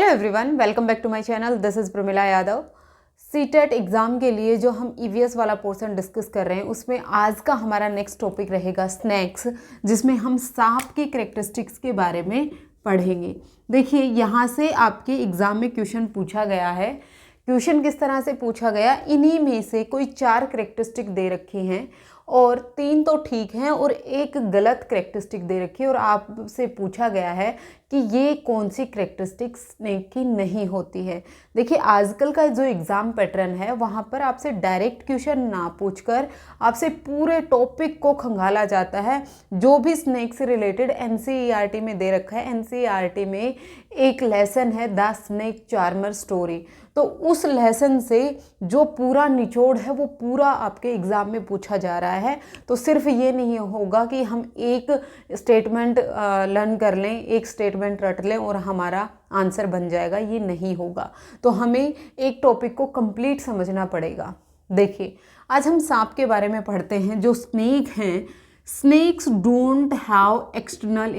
Hello everyone, welcome back to my channel. This is Pramila Yadav. CTET exam के लिए जो हम ईवीएस वाला पोर्शन डिस्कस कर रहे हैं उसमें आज का हमारा नेक्स्ट टॉपिक रहेगा स्नैक्स, जिसमें हम सांप की कैरेक्टरिस्टिक्स के बारे में पढ़ेंगे। देखिए, यहाँ से आपके एग्ज़ाम में क्वेश्चन पूछा गया है। क्वेश्चन किस तरह से पूछा गया, इन्हीं में से कोई 4 कैरेक्टरिस्टिक दे रखी हैं और 3 तो ठीक हैं और एक गलत कैरेक्टरिस्टिक दे रखी है और आपसे पूछा गया है कि ये कौन सी कैरेक्टरिस्टिक स्नेक की नहीं होती है। देखिए, आजकल का जो एग्ज़ाम पैटर्न है वहाँ पर आपसे डायरेक्ट क्वेश्चन ना पूछकर आपसे पूरे टॉपिक को खंगाला जाता है। जो भी स्नेक से रिलेटेड एनसीईआरटी में दे रखा है, एनसीईआरटी में एक लेसन है द स्नेक चार्मर स्टोरी, तो उस लेसन से जो पूरा निचोड़ है वो पूरा आपके एग्ज़ाम में पूछा जा रहा है। तो सिर्फ ये नहीं होगा कि हम एक स्टेटमेंट लर्न कर लें, एक स्टेटमेंट रट लें और हमारा आंसर बन जाएगा, ये नहीं होगा। तो हमें एक टॉपिक को कंप्लीट समझना पड़ेगा। देखिए, आज हम सांप के बारे में पढ़ते हैं। जो स्नेक हैं, snakes don't have external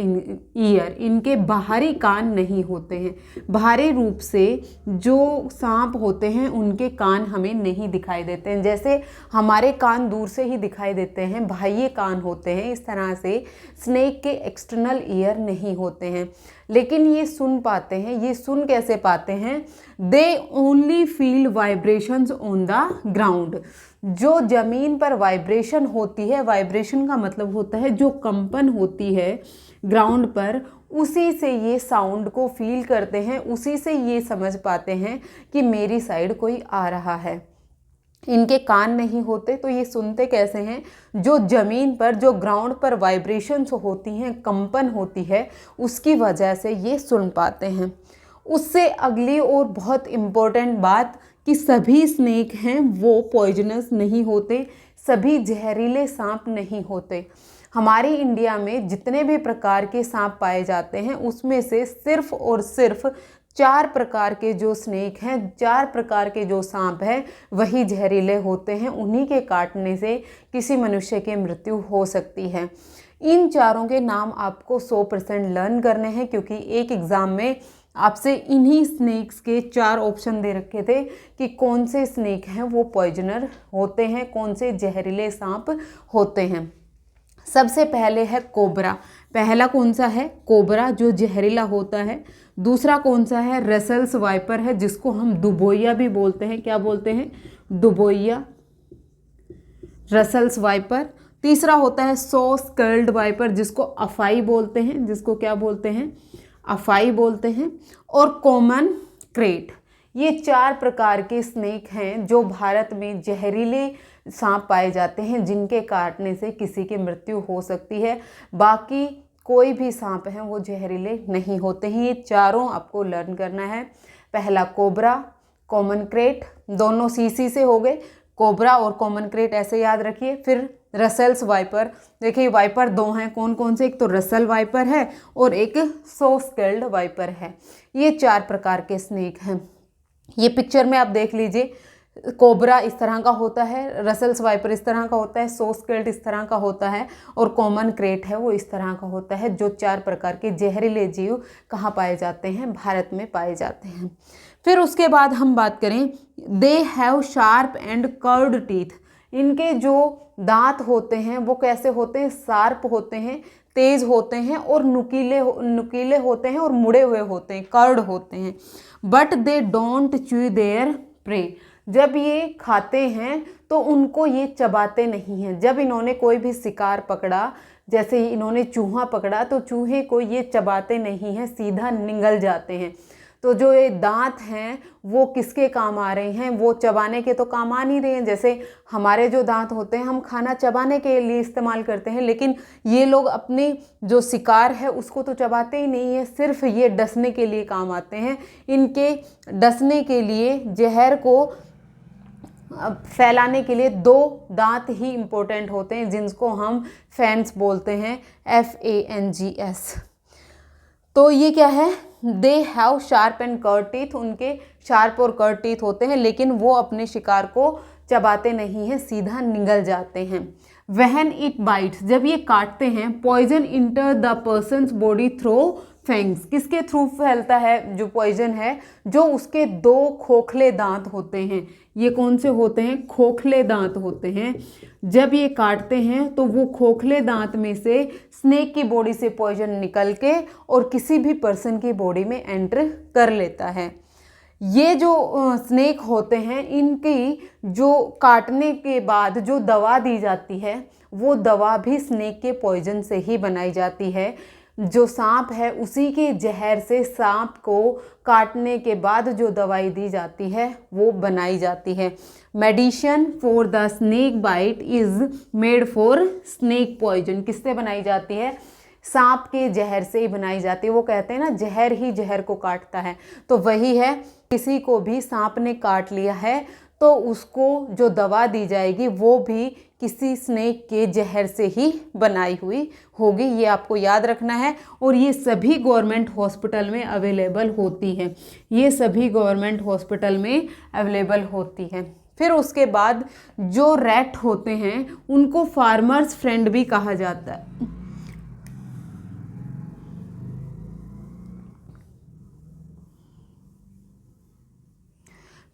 ear, इनके बाहरी कान नहीं होते हैं। बाहरी रूप से जो सांप होते हैं उनके कान हमें नहीं दिखाई देते हैं। जैसे हमारे कान दूर से ही दिखाई देते हैं, बाह्य कान होते हैं, इस तरह से स्नेक के एक्सटर्नल ईयर नहीं होते हैं। लेकिन ये सुन पाते हैं। ये सुन कैसे पाते हैं? They only feel vibrations on the ground. जो ज़मीन पर वाइब्रेशन होती है, वाइब्रेशन का मतलब होता है जो कंपन होती है ग्राउंड पर, उसी से ये साउंड को फील करते हैं, उसी से ये समझ पाते हैं कि मेरी साइड कोई आ रहा है। इनके कान नहीं होते तो ये सुनते कैसे हैं? जो ज़मीन पर, जो ग्राउंड पर वाइब्रेशंस होती हैं, कंपन होती है, उसकी वजह से ये सुन पाते हैं। उससे अगली और बहुत इम्पोर्टेंट बात कि सभी स्नेक हैं वो पॉइजनस नहीं होते, सभी जहरीले सांप नहीं होते। हमारी इंडिया में जितने भी प्रकार के सांप पाए जाते हैं उसमें से सिर्फ और सिर्फ 4 प्रकार के जो स्नेक हैं, 4 प्रकार के जो सांप हैं वही जहरीले होते हैं। उन्हीं के काटने से किसी मनुष्य की मृत्यु हो सकती है। इन चारों के नाम आपको 100% लर्न करने हैं, क्योंकि एक एग्ज़ाम में आपसे इन्हीं स्नेक्स के 4 ऑप्शन दे रखे थे कि कौन से स्नेक हैं वो पॉइजनर होते हैं, कौन से जहरीले सांप होते हैं। सबसे पहले है कोबरा। पहला कौन सा है? कोबरा, जो जहरीला होता है। दूसरा कौन सा है? रसेल्स वाइपर है, जिसको हम दुबोइया भी बोलते हैं। क्या बोलते हैं? दुबोइया, रसेल्स वाइपर। तीसरा होता है सो स्कल्ड वाइपर, जिसको अफाई बोलते हैं, जिसको क्या बोलते हैं? अफाई बोलते हैं। और कॉमन क्रेट। ये 4 प्रकार के स्नेक हैं जो भारत में जहरीले सांप पाए जाते हैं, जिनके काटने से किसी की मृत्यु हो सकती है। बाकी कोई भी सांप हैं वो जहरीले नहीं होते हैं। ये चारों आपको लर्न करना है। पहला कोबरा, कॉमन क्रेट, दोनों सीसी से हो गए। कोबरा और कॉमन क्रेट ऐसे याद रखिए। फिर रसेल्स वाइपर। देखिए, वाइपर 2 हैं, कौन कौन से? एक तो रसेल वाइपर है और एक सो स्केल्ड वाइपर है। ये 4 प्रकार के स्नेक हैं। ये पिक्चर में आप देख लीजिए, कोबरा इस तरह का होता है, रसेल्स वाइपर इस तरह का होता है, सो स्केल्ड इस तरह का होता है और कॉमन क्रेट है वो इस तरह का होता है। जो 4 प्रकार के जहरीले जीव कहाँ पाए जाते हैं? भारत में पाए जाते हैं। फिर उसके बाद हम बात करें, they have sharp and curved teeth. इनके जो दांत होते हैं वो कैसे होते हैं? शार्प होते हैं, तेज होते हैं और नुकीले होते हैं और मुड़े हुए होते हैं, कर्व्ड होते हैं। But they don't chew there pray. जब ये खाते हैं तो उनको ये चबाते नहीं हैं। जब इन्होंने कोई भी शिकार पकड़ा, जैसे इन्होंने चूहा पकड़ा, तो चूहे को ये चबाते नहीं हैं, सीधा निगल जाते हैं। तो जो ये दांत हैं वो किसके काम आ रहे हैं? वो चबाने के तो काम आ नहीं रहे हैं। जैसे हमारे जो दांत होते हैं हम खाना चबाने के लिए इस्तेमाल करते हैं, लेकिन ये लोग अपने जो शिकार है उसको तो चबाते ही नहीं है, सिर्फ ये डसने के लिए काम आते हैं। इनके डसने के लिए, जहर को फैलाने के लिए 2 दांत ही इम्पोर्टेंट होते हैं, जिनको हम फैंस बोलते हैं, FANGS। तो ये क्या है? They have sharp and curve teeth. उनके शार्प और कर्व टीथ होते हैं, लेकिन वो अपने शिकार को चबाते नहीं हैं, सीधा निगल जाते हैं। व्हेन इट बाइट्स, जब ये काटते हैं, poison enter the person's body through fangs. किसके थ्रू फैलता है जो पॉइजन है? जो उसके 2 खोखले दांत होते हैं। ये कौन से होते हैं? खोखले दांत होते हैं। जब ये काटते हैं तो वो खोखले दांत में से स्नेक की बॉडी से पॉइजन निकल के और किसी भी पर्सन की बॉडी में एंटर कर लेता है। ये जो स्नेक होते हैं, इनकी जो काटने के बाद जो दवा दी जाती है वो दवा भी स्नेक के पॉइजन से ही बनाई जाती है। जो सांप है उसी के जहर से सांप को काटने के बाद जो दवाई दी जाती है वो बनाई जाती है। Medicine for the snake bite is made for snake poison. किससे बनाई जाती है? सांप के जहर से ही बनाई जाती है। वो कहते हैं ना, जहर ही जहर को काटता है, तो वही है। किसी को भी सांप ने काट लिया है तो उसको जो दवा दी जाएगी वो भी किसी स्नेक के जहर से ही बनाई हुई होगी। ये आपको याद रखना है। और ये सभी गवर्नमेंट हॉस्पिटल में अवेलेबल होती है। ये सभी गवर्नमेंट हॉस्पिटल में अवेलेबल होती है। फिर उसके बाद जो रैट होते हैं उनको फार्मर्स फ्रेंड भी कहा जाता है।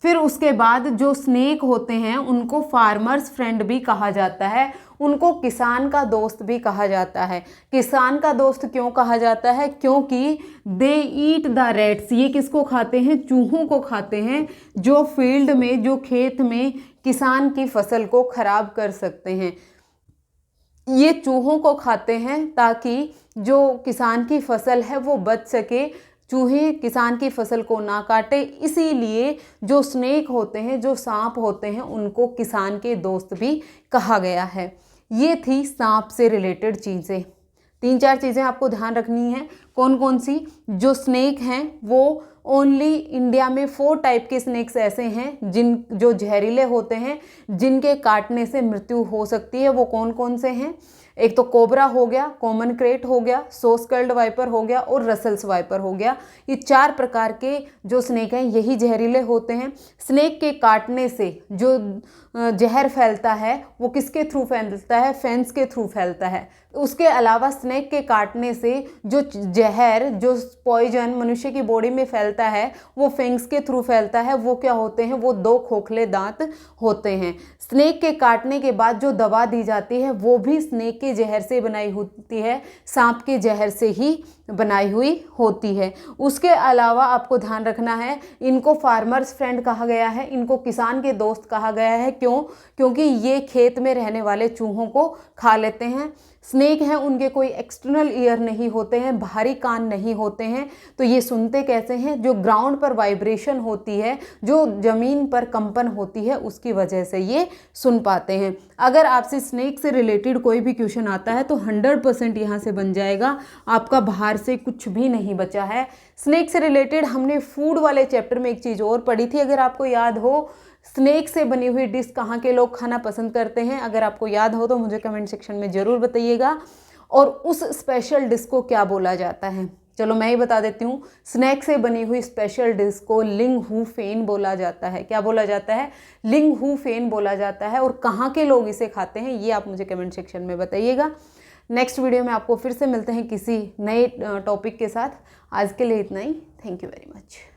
फिर उसके बाद जो स्नेक होते हैं उनको फार्मर्स फ्रेंड भी कहा जाता है। उनको किसान का दोस्त भी कहा जाता है। किसान का दोस्त क्यों कहा जाता है? क्योंकि दे ईट द रैट्स। ये किसको खाते हैं? चूहों को खाते हैं, जो फील्ड में, जो खेत में किसान की फसल को खराब कर सकते हैं। ये चूहों को खाते हैं ताकि जो किसान की फसल है वो बच सके, चूहे किसान की फसल को ना काटे। इसीलिए जो स्नेक होते हैं, जो सांप होते हैं, उनको किसान के दोस्त भी कहा गया है। ये थी सांप से रिलेटेड चीज़ें। 3-4 चीज़ें आपको ध्यान रखनी है। कौन कौन सी? जो स्नेक हैं वो ओनली इंडिया में 4 टाइप के स्नेक्स ऐसे हैं जो जहरीले होते हैं, जिनके काटने से मृत्यु हो सकती है। वो कौन कौन से हैं? एक तो कोबरा हो गया, कॉमन क्रेट हो गया, सोस्कल्ड वाइपर हो गया और रसल्स वाइपर हो गया। ये 4 प्रकार के जो स्नेक हैं यही जहरीले होते हैं। स्नेक के काटने से जो जहर फैलता है वो किसके थ्रू फैलता है? फैंस के थ्रू फैलता है। उसके अलावा स्नेक के काटने से जो जहर, जो पॉइजन मनुष्य की बॉडी में फैलता है वो फैंग्स के थ्रू फैलता है। वो क्या होते हैं? वो 2 खोखले दांत होते हैं। स्नेक के काटने के बाद जो दवा दी जाती है वो भी स्नेक के जहर से बनाई होती है, सांप के जहर से ही बनाई हुई होती है। उसके अलावा आपको ध्यान रखना है, इनको फार्मर्स फ्रेंड कहा गया है, इनको किसान के दोस्त कहा गया है। क्यों? क्योंकि ये खेत में रहने वाले चूहों को खा लेते हैं। स्नेक हैं, उनके कोई एक्सटर्नल ईयर नहीं होते हैं, बाहरी कान नहीं होते हैं, तो ये सुनते कैसे हैं? जो ग्राउंड पर वाइब्रेशन होती है, जो ज़मीन पर कंपन होती है, उसकी वजह से ये सुन पाते हैं। अगर आपसे स्नेक से रिलेटेड कोई भी क्वेश्चन आता है तो 100% यहाँ से बन जाएगा। आपका बाहर से कुछ भी नहीं बचा है। स्नेक से रिलेटेड हमने फूड वाले चैप्टर में एक चीज़ और पढ़ी थी, अगर आपको याद हो। स्नेक से बनी हुई डिश कहाँ के लोग खाना पसंद करते हैं? अगर आपको याद हो तो मुझे कमेंट सेक्शन में ज़रूर बताइएगा। और उस स्पेशल डिश को क्या बोला जाता है? चलो मैं ही बता देती हूँ। स्नेक से बनी हुई स्पेशल डिश को लिंग हू फेन बोला जाता है। क्या बोला जाता है? लिंग हू फेन बोला जाता है। और कहाँ के लोग इसे खाते हैं ये आप मुझे कमेंट सेक्शन में बताइएगा। नेक्स्ट वीडियो में आपको फिर से मिलते हैं किसी नए टॉपिक के साथ। आज के लिए इतना ही। Thank you very much.